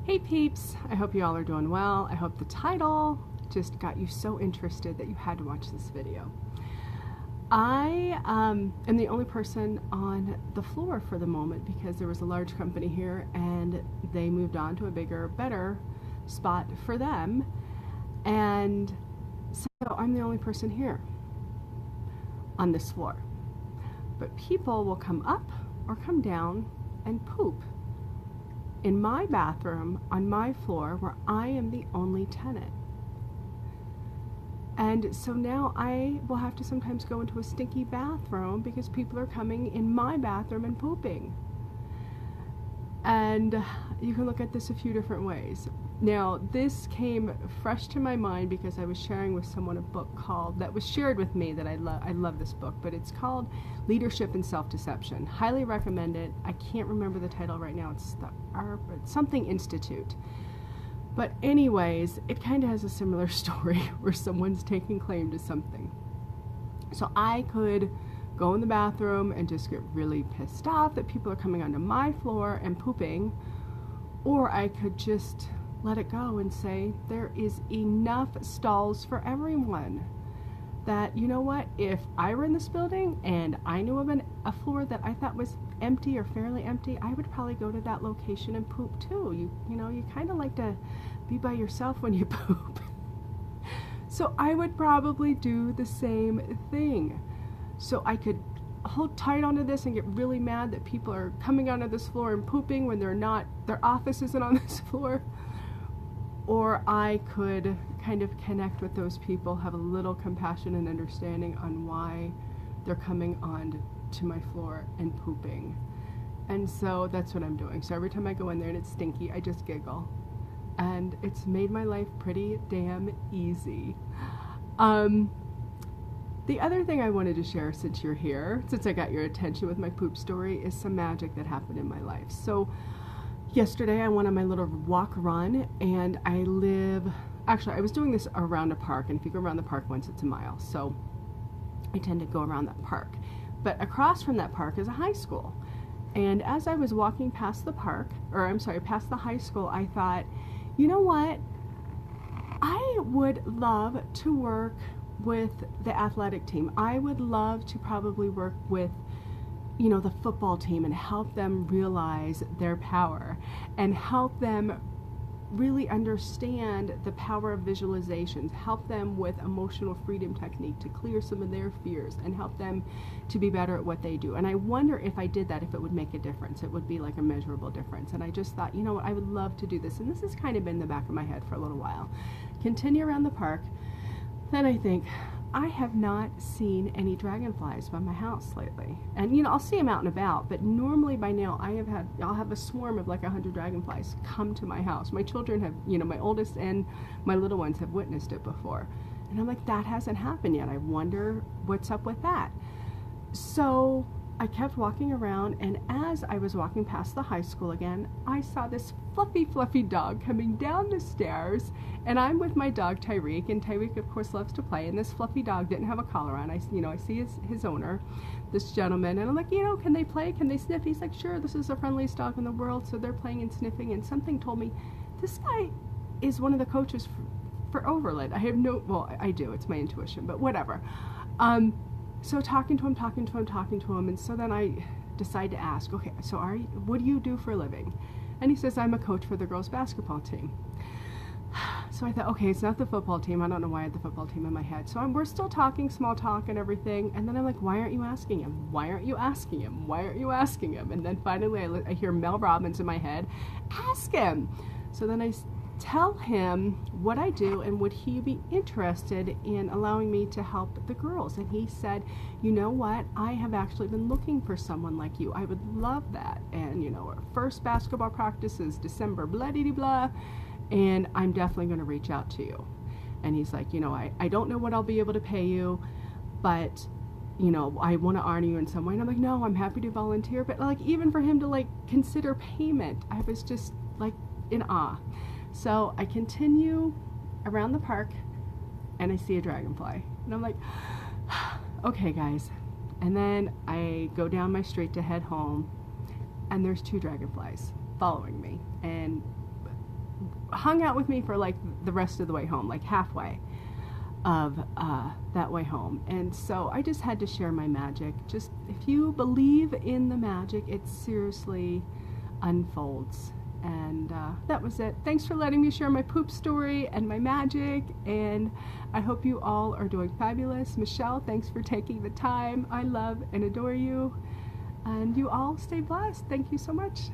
Hey peeps, I hope you all are doing well. I hope the title just got you so interested that you had to watch this video. I am the only person on the floor for the moment because there was a large company here and they moved on to a bigger, better spot for them. And so I'm the only person here on this floor. But people will come up or come down and poop in my bathroom on my floor where I am the only tenant. And so now I will have to sometimes go into a stinky bathroom because people are coming in my bathroom and pooping. And you can look at this a few different ways. Now, this came fresh to my mind because I was sharing with someone a book that was shared with me that I love this book, but it's called Leadership and Self-Deception. Highly recommend it. I can't remember the title right now. It's something Institute. But anyways, it kind of has a similar story where someone's taking claim to something. So I could go in the bathroom and just get really pissed off that people are coming onto my floor and pooping, or I could just let it go and say there is enough stalls for everyone. That, you know what, if I were in this building and I knew of a floor that I thought was empty or fairly empty, I would probably go to that location and poop too. You know, you kind of like to be by yourself when you poop. So I would probably do the same thing. So I could hold tight onto this and get really mad that people are coming onto this floor and pooping when they're not, their office isn't on this floor. Or I could kind of connect with those people, have a little compassion and understanding on why they're coming on to my floor and pooping. And so that's what I'm doing. So every time I go in there and it's stinky, I just giggle. And it's made my life pretty damn easy. The other thing I wanted to share since you're here, since I got your attention with my poop story, is some magic that happened in my life. So yesterday I went on my little walk run, and I was doing this around a park, and if you go around the park once, it's a mile. So I tend to go around that park. But across from that park is a high school. And as I was walking past the past the high school, I thought, you know what? I would love to work with the athletic team. I would love to probably work with, you know, the football team and help them realize their power and help them really understand the power of visualizations, help them with emotional freedom technique to clear some of their fears and help them to be better at what they do. And I wonder if I did that, if it would make a difference. It would be like a measurable difference. And I just thought, you know what, I would love to do this. And this has kind of been in the back of my head for a little while. Continue around the park. Then I think, I have not seen any dragonflies by my house lately. And you know, I'll see them out and about, but normally by now I'll have a swarm of like 100 dragonflies come to my house. My children have, you know, my oldest and my little ones have witnessed it before. And I'm like, that hasn't happened yet. I wonder what's up with that. So I kept walking around, and as I was walking past the high school again, I saw this fluffy dog coming down the stairs, and I'm with my dog Tyreek, and Tyreek of course loves to play, and this fluffy dog didn't have a collar on. I see his owner, this gentleman, and I'm like, you know, can they play? Can they sniff? He's like, sure, this is the friendliest dog in the world. So they're playing and sniffing, and something told me, this guy is one of the coaches for Overland. I do, it's my intuition, but whatever. So talking to him, and so then I decide to ask, okay, so what do you do for a living? And he says, I'm a coach for the girls basketball team. So I thought, okay, it's not the football team. I don't know why I had the football team in my head. So we're still talking small talk and everything, and then I'm like, why aren't you asking him? Why aren't you asking him? Why aren't you asking him? And then finally I hear Mel Robbins in my head, ask him. So then I tell him what I do and would he be interested in allowing me to help the girls. And he said, you know what, I have actually been looking for someone like you. I would love that. And you know, our first basketball practice is December blah, and I'm definitely going to reach out to you. And he's like, you know, I don't know what I'll be able to pay you, but you know, I want to honor you in some way. And I'm like, no, I'm happy to volunteer. But like, even for him to like consider payment, I was just like in awe. So I continue around the park and I see a dragonfly. And I'm like, okay guys. And then I go down my street to head home, and there's 2 dragonflies following me. And hung out with me for like the rest of the way home, like halfway of that way home. And so I just had to share my magic. Just if you believe in the magic, it seriously unfolds. And that was it. Thanks for letting me share my poop story and my magic, and I hope you all are doing fabulous. Michelle, thanks for taking the time. I love and adore you, and you all stay blessed. Thank you so much.